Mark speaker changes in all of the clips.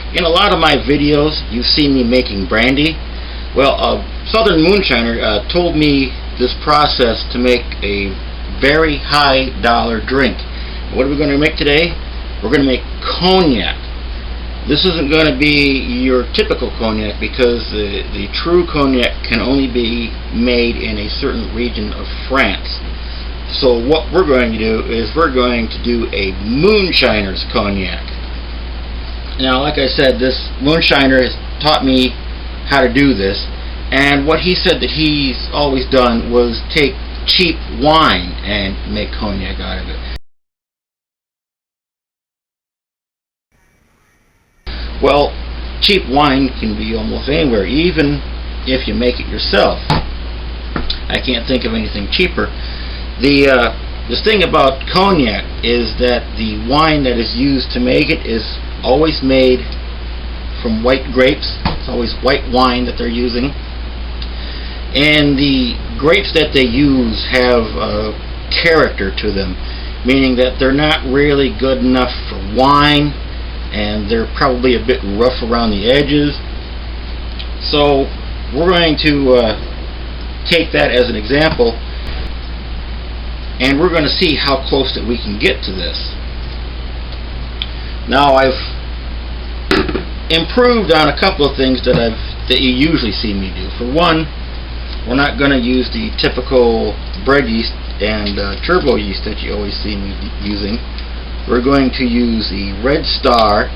Speaker 1: In a lot of my videos, you've seen me making brandy. Well, a Southern moonshiner told me this process to make a very high dollar drink. What are we going to make today? We're going to make cognac. This isn't going to be your typical cognac because the true cognac can only be made in a certain region of France. So what we're going to do is we're going to do a moonshiner's cognac. Now, like I said, this moonshiner has taught me how to do this, and what he said that he's always done was take cheap wine and make cognac out of it. Well, cheap wine can be almost anywhere, even if you make it yourself. I can't think of anything cheaper. The thing about cognac is that the wine that is used to make it is always made from white grapes. It's always white wine that they're using. And the grapes that they use have character to them, meaning that they're not really good enough for wine, and they're probably a bit rough around the edges. So we're going to take that as an example, and we're going to see how close that we can get to this. Now, I've improved on a couple of things that you usually see me do. For one, we're not going to use the typical bread yeast and turbo yeast that you always see me using. We're going to use the Red Star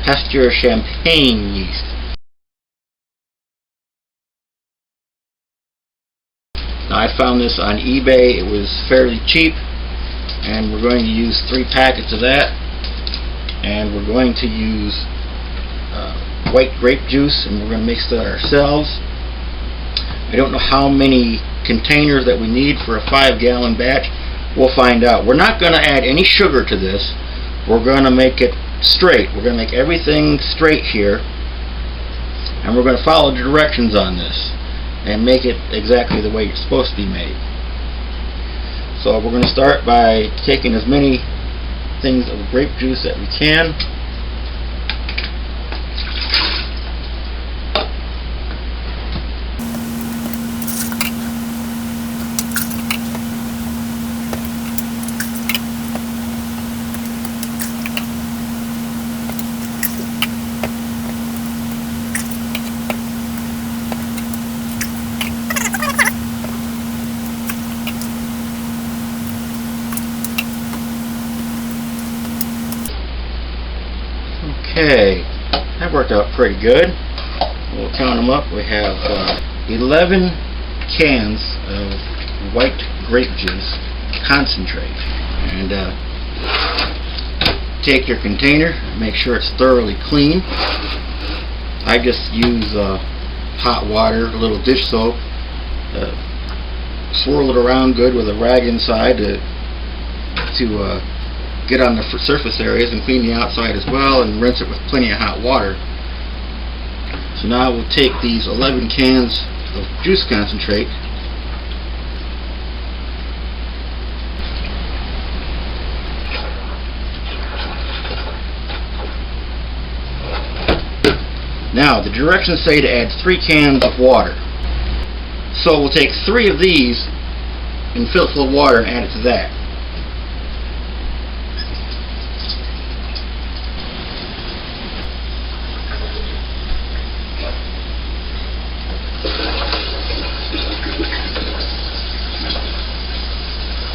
Speaker 1: Pasteur Champagne yeast. Now, I found this on eBay. It was fairly cheap, and we're going to use 3 packets of that. And we're going to use white grape juice, and we're going to mix that ourselves. I don't know how many containers that we need for a 5-gallon batch. We'll find out. We're not going to add any sugar to this. We're going to make it straight. We're going to make everything straight here, and we're going to follow the directions on this and make it exactly the way it's supposed to be made. So we're going to start by taking as many things of grape juice that we can. Okay, that worked out pretty good. We'll count them up. We have 11 cans of white grape juice concentrate. And take your container, make sure it's thoroughly clean. I just use hot water, a little dish soap, swirl it around good with a rag inside to get on the surface areas and clean the outside as well, and rinse it with plenty of hot water. So now we'll take these 11 cans of juice concentrate, now the directions say to add 3 cans of water. So we'll take 3 of these and fill it full of water and add it to that.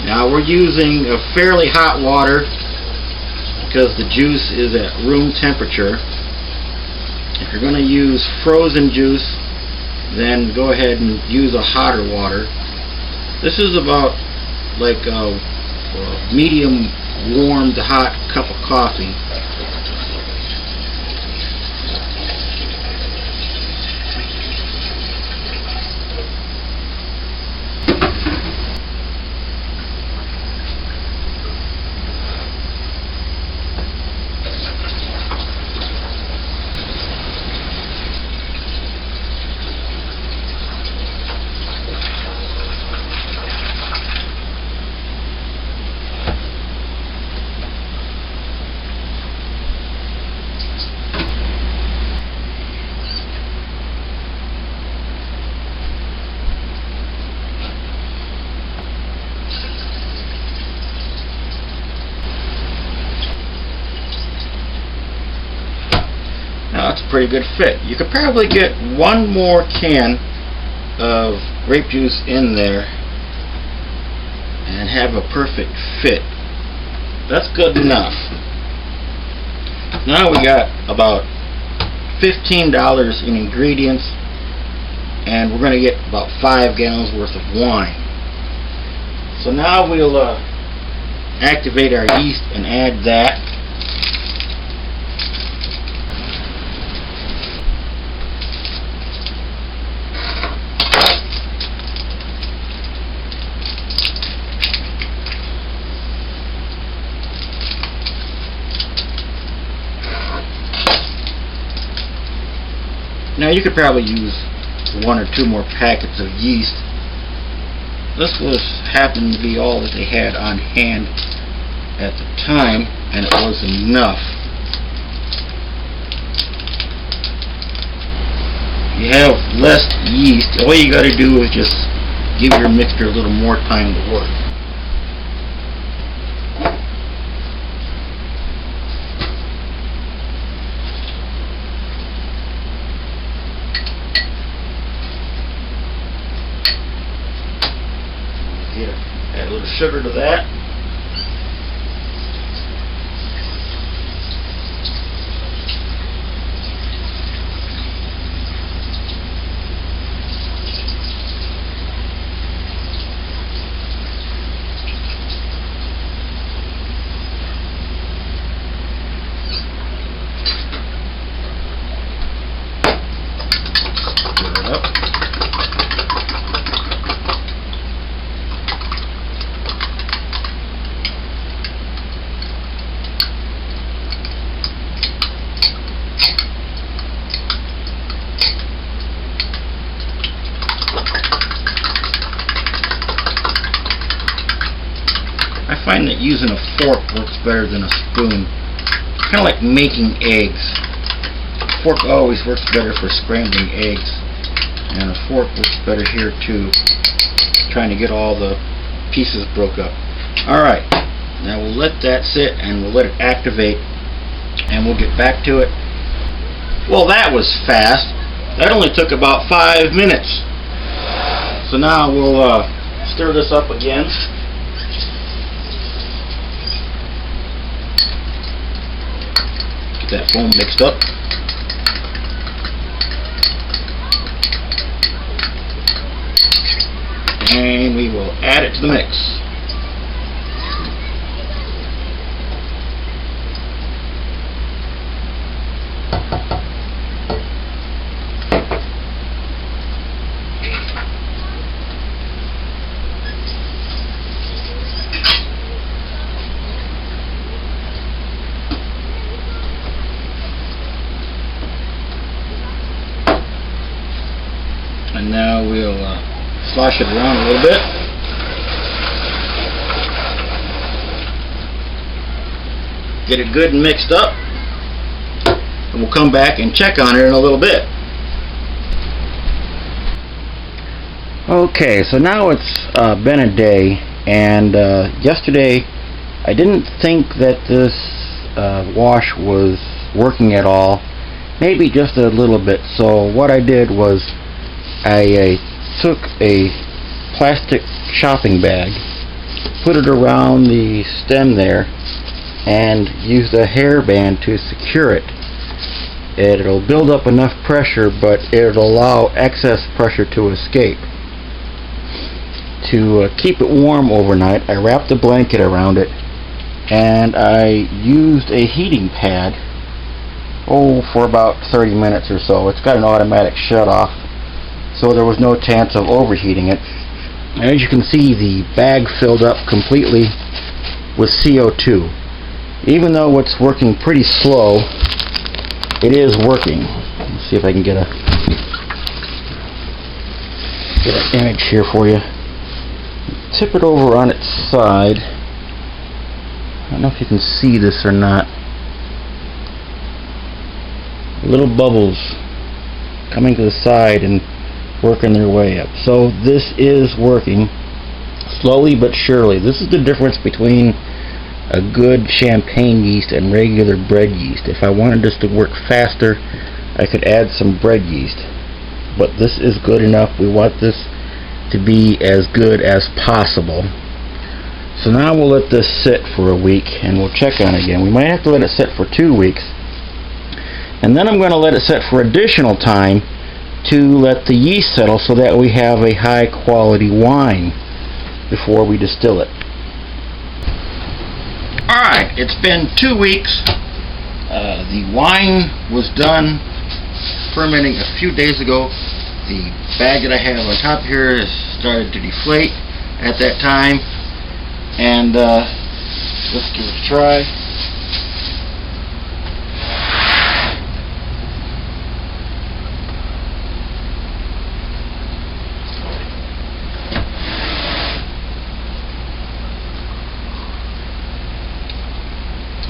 Speaker 1: Now we're using a fairly hot water because the juice is at room temperature. If you're going to use frozen juice, then go ahead and use a hotter water. This is about like a medium warm to hot cup of coffee. that's a pretty good fit. You could probably get one more can of grape juice in there and have a perfect fit. That's good enough. Now we got about $15 in ingredients, and we're going to get about 5 gallons worth of wine. So now we'll activate our yeast and add that. Now you could probably use 1 or 2 more packets of yeast. This happened to be all that they had on hand at the time, and it was enough. If you have less yeast, all you got to do is just give your mixture a little more time to work. Add a little sugar to that. Stir it up. I find that using a fork works better than a spoon. Kind of like making eggs. A fork always works better for scrambling eggs, and a fork works better here too, trying to get all the pieces broke up. Alright, now we'll let that sit and we'll let it activate, and we'll get back to it. Well, that was fast. That only took about 5 minutes. So now we'll stir this up again. Get that foam mixed up. And we will add it to the mix. And now we'll slosh it around a little bit. Get it good and mixed up. And we'll come back and check on it in a little bit. Okay, so now it's been a day, and yesterday I didn't think that this wash was working at all. Maybe just a little bit. So what I did was I took a plastic shopping bag, put it around the stem there, and used a hairband to secure it. It'll build up enough pressure, but it'll allow excess pressure to escape. To keep it warm overnight, I wrapped a blanket around it, and I used a heating pad for about 30 minutes or so. It's got an automatic shut-off, so there was no chance of overheating it. And as you can see, the bag filled up completely with CO2. Even though it's working pretty slow, it is working. Let's see if I can get an image here for you. Tip it over on its side. I don't know if you can see this or not. Little bubbles coming to the side and working their way up. So this is working slowly but surely. This is the difference between a good champagne yeast and regular bread yeast. If I wanted this to work faster, I could add some bread yeast, but this is good enough. We want this to be as good as possible. So now we'll let this sit for a week and we'll check on it again. We might have to let it sit for 2 weeks, and then I'm going to let it sit for additional time to let the yeast settle so that we have a high quality wine before we distill it. Alright, it's been 2 weeks. The wine was done fermenting a few days ago. The bag that I have on top here has started to deflate at that time, and let's give it a try.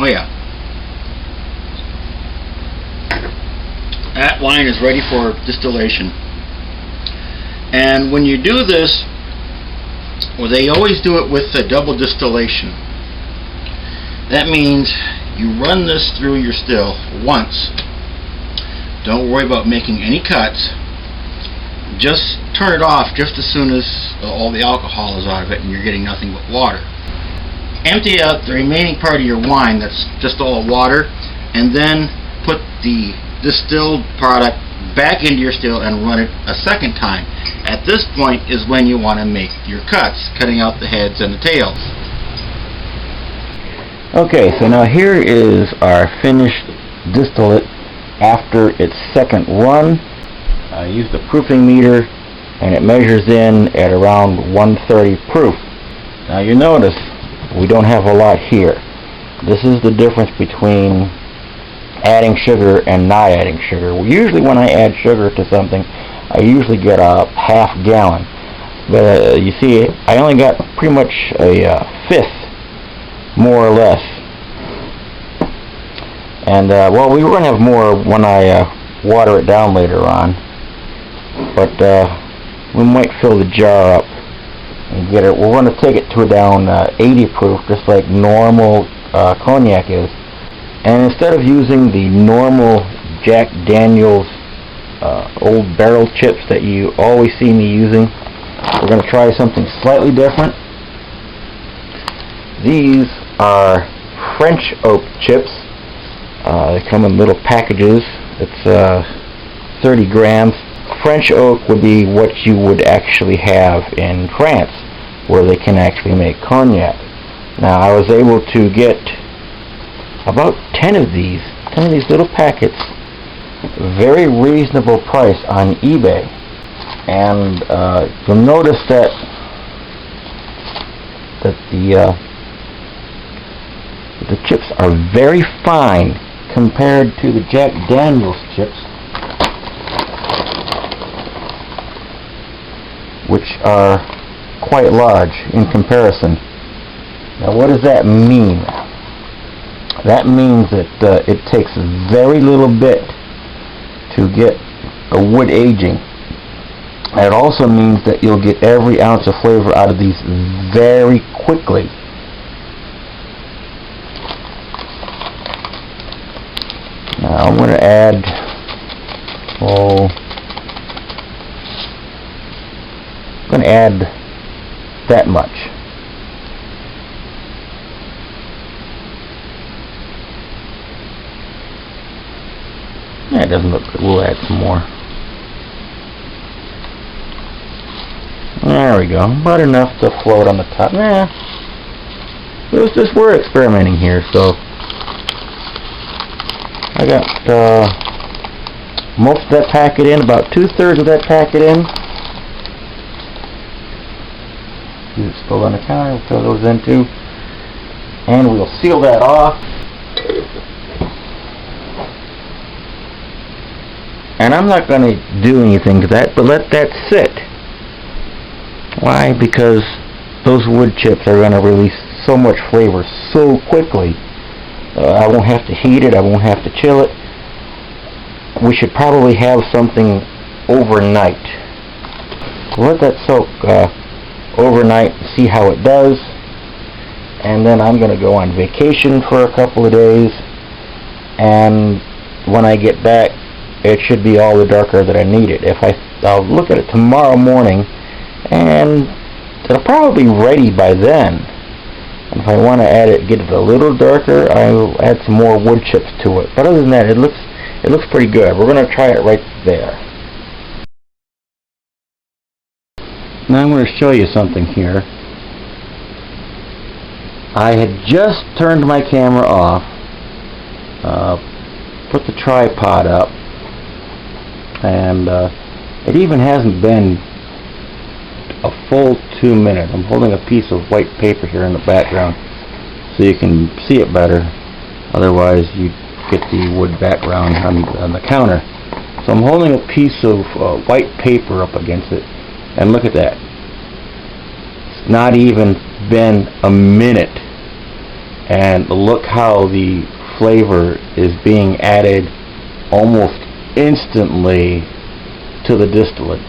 Speaker 1: Oh yeah, that wine is ready for distillation. And when you do this, well, they always do it with a double distillation. That means you run this through your still once. Don't worry about making any cuts. Just turn it off just as soon as all the alcohol is out of it and you're getting nothing but water. Empty out the remaining part of your wine, that's just all water, and then put the distilled product back into your still and run it a second time. At this point is when you want to make your cuts, cutting out the heads and the tails. Okay, so now here is our finished distillate after its second run. I used a proofing meter and it measures in at around 130 proof. Now you notice we don't have a lot here. This is the difference between adding sugar and not adding sugar. Usually when I add sugar to something, I usually get a half gallon. But you see, I only got pretty much a fifth, more or less. And well, we're going to have more when I water it down later on. But we might fill the jar up and get it. We're going to take it to down 80 proof, just like normal cognac is. And instead of using the normal Jack Daniel's old barrel chips that you always see me using, we're going to try something slightly different. These are French oak chips. They come in little packages. It's 30 grams. French oak would be what you would actually have in France, where they can actually make cognac. Now I was able to get about 10 of these little packets, very reasonable price on eBay. And you'll notice that the chips are very fine compared to the Jack Daniel's chips, which are quite large in comparison. Now what does that mean? That means that it takes very little bit to get a wood aging. It also means that you'll get every ounce of flavor out of these very quickly. Now I'm going to add that much. Yeah, it doesn't look good. We'll add some more. There we go. About enough to float on the top. It was just, we're experimenting here, so I got most of that packet in, about 2/3 of that packet in. It's still on the counter. We'll throw those in too, and we'll seal that off. And I'm not going to do anything to that, but let that sit. Why? Because those wood chips are going to release so much flavor so quickly. I won't have to heat it. I won't have to chill it. We should probably have something overnight. Let that soak overnight and see how it does. And then I'm going to go on vacation for a couple of days. And when I get back, it should be all the darker that I need it. I'll look at it tomorrow morning, and it'll probably be ready by then. And if I want to add it, get it a little darker, I'll add some more wood chips to it. But other than that, it looks pretty good. We're going to try it right there. Now I'm going to show you something here. I had just turned my camera off, put the tripod up, and it even hasn't been a full 2 minutes. I'm holding a piece of white paper here in the background so you can see it better. Otherwise you get the wood background on the counter. So I'm holding a piece of white paper up against it, and look at that. It's not even been a minute, and look how the flavor is being added almost instantly to the distillate.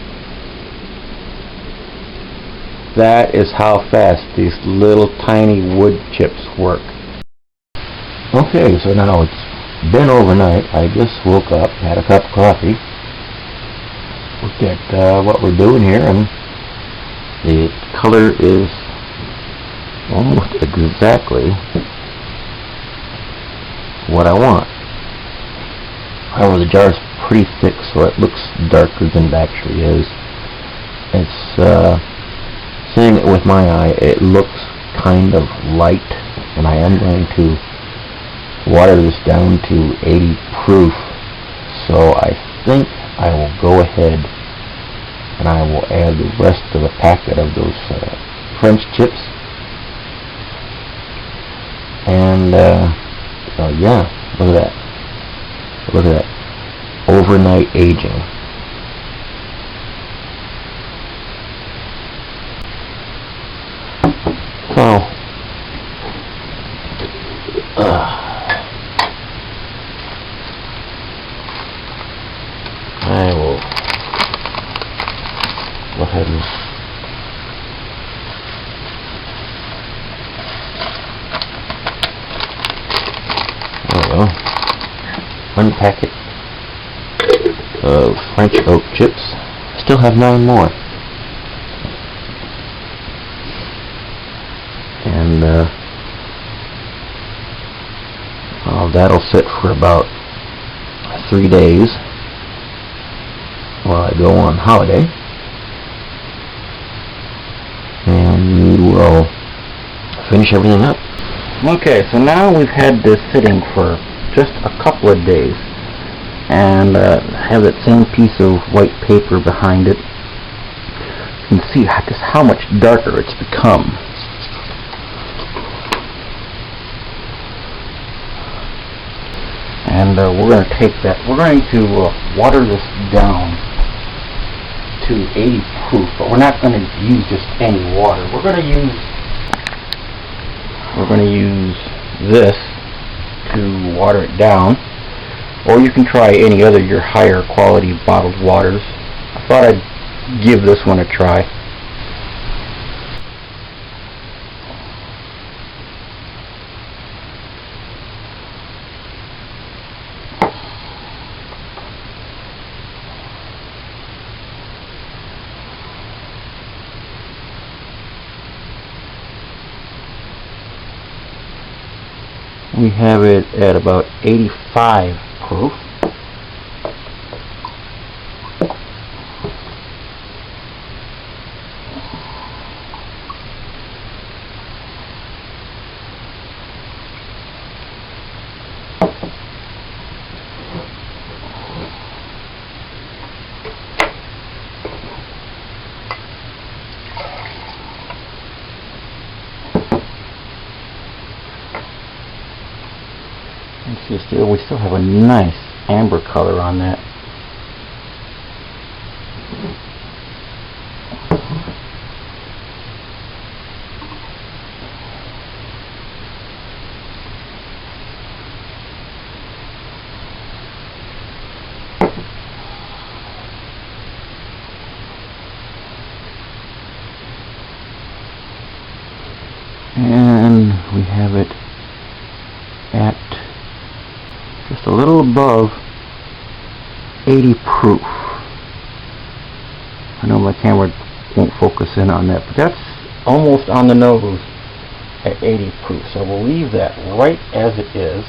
Speaker 1: That is how fast these little tiny wood chips work. Okay, so now it's been overnight. I just woke up, had a cup of coffee, looked at what we're doing here, and the color is almost exactly what I want. However, the jar is pretty thick, so it looks darker than it actually is. It's seeing it with my eye, it looks kind of light, and I am going to water this down to 80 proof. So I think I will go ahead and I will add the rest of the packet of those French chips. And yeah, look at that. Look at that. Overnight aging. So, I will go ahead and one packet of French oak chips. Still have 9 more. And that'll sit for about 3 days while I go on holiday. And we will finish everything up. Okay, so now we've had this sitting for just a couple of days, and have that same piece of white paper behind it. You can see just how much darker it's become. And we're going to take that, we're going to water this down to 80 proof, but we're not going to use just any water. We're going to use this to water it down, or you can try any other your higher quality bottled waters. I thought I'd give this one a try. We have it at about 85 proof. We still have a nice amber color on that. And we have it at just a little above 80 proof. I know my camera won't focus in on that, but that's almost on the nose at 80 proof. So we'll leave that right as it is.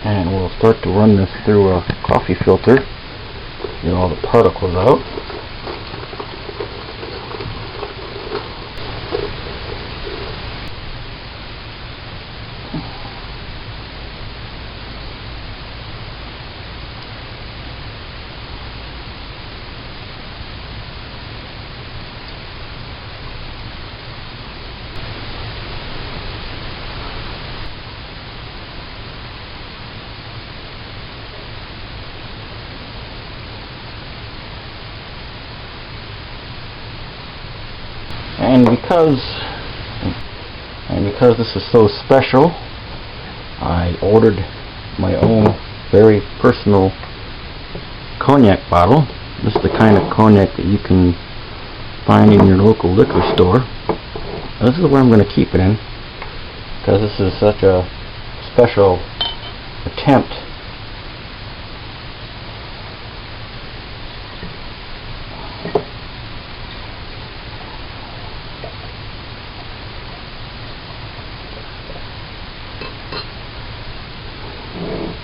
Speaker 1: And we'll start to run this through a coffee filter, get all the particles out. And because this is so special, I ordered my own very personal cognac bottle. This is the kind of cognac that you can find in your local liquor store. This is where I'm going to keep it in, because this is such a special attempt.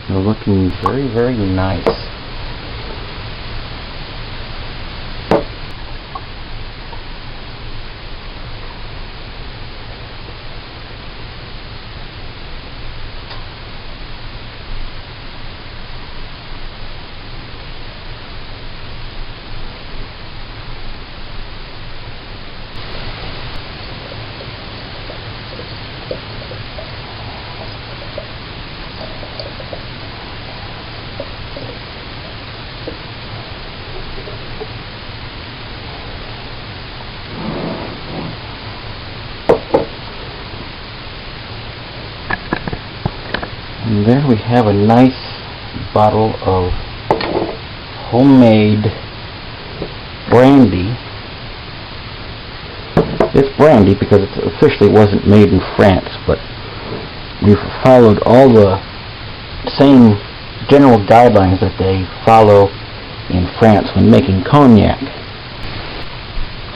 Speaker 1: They're looking very, very nice. And there we have a nice bottle of homemade brandy. It's brandy because it officially wasn't made in France, but we've followed all the same general guidelines that they follow in France when making cognac.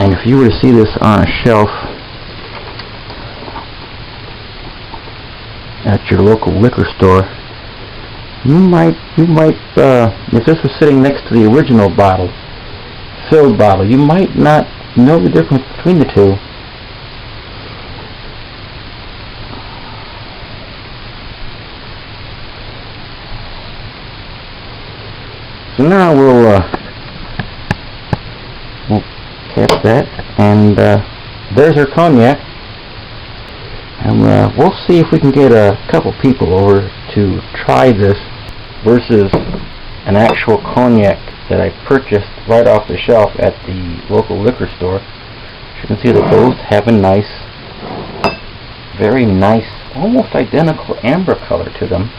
Speaker 1: And if you were to see this on a shelf at your local liquor store, you might, if this was sitting next to the original bottle, filled bottle, you might not know the difference between the two. So now we'll cap that, and there's our cognac. And we'll see if we can get a couple people over to try this versus an actual cognac that I purchased right off the shelf at the local liquor store. You can see that both have a nice, very nice, almost identical amber color to them.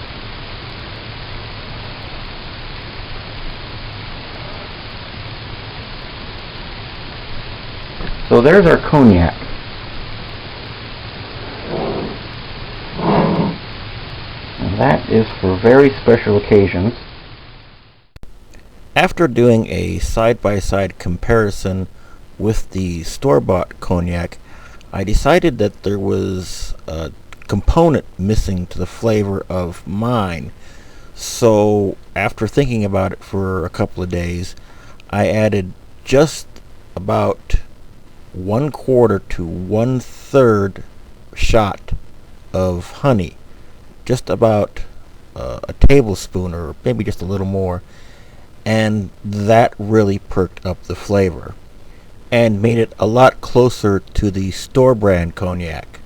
Speaker 1: So there's our cognac. That is for very special occasions. After doing a side-by-side comparison with the store-bought cognac, I decided that there was a component missing to the flavor of mine. So after thinking about it for a couple of days, I added just about 1/4 to 1/3 shot of honey. Just about a tablespoon, or maybe just a little more, and that really perked up the flavor and made it a lot closer to the store brand cognac.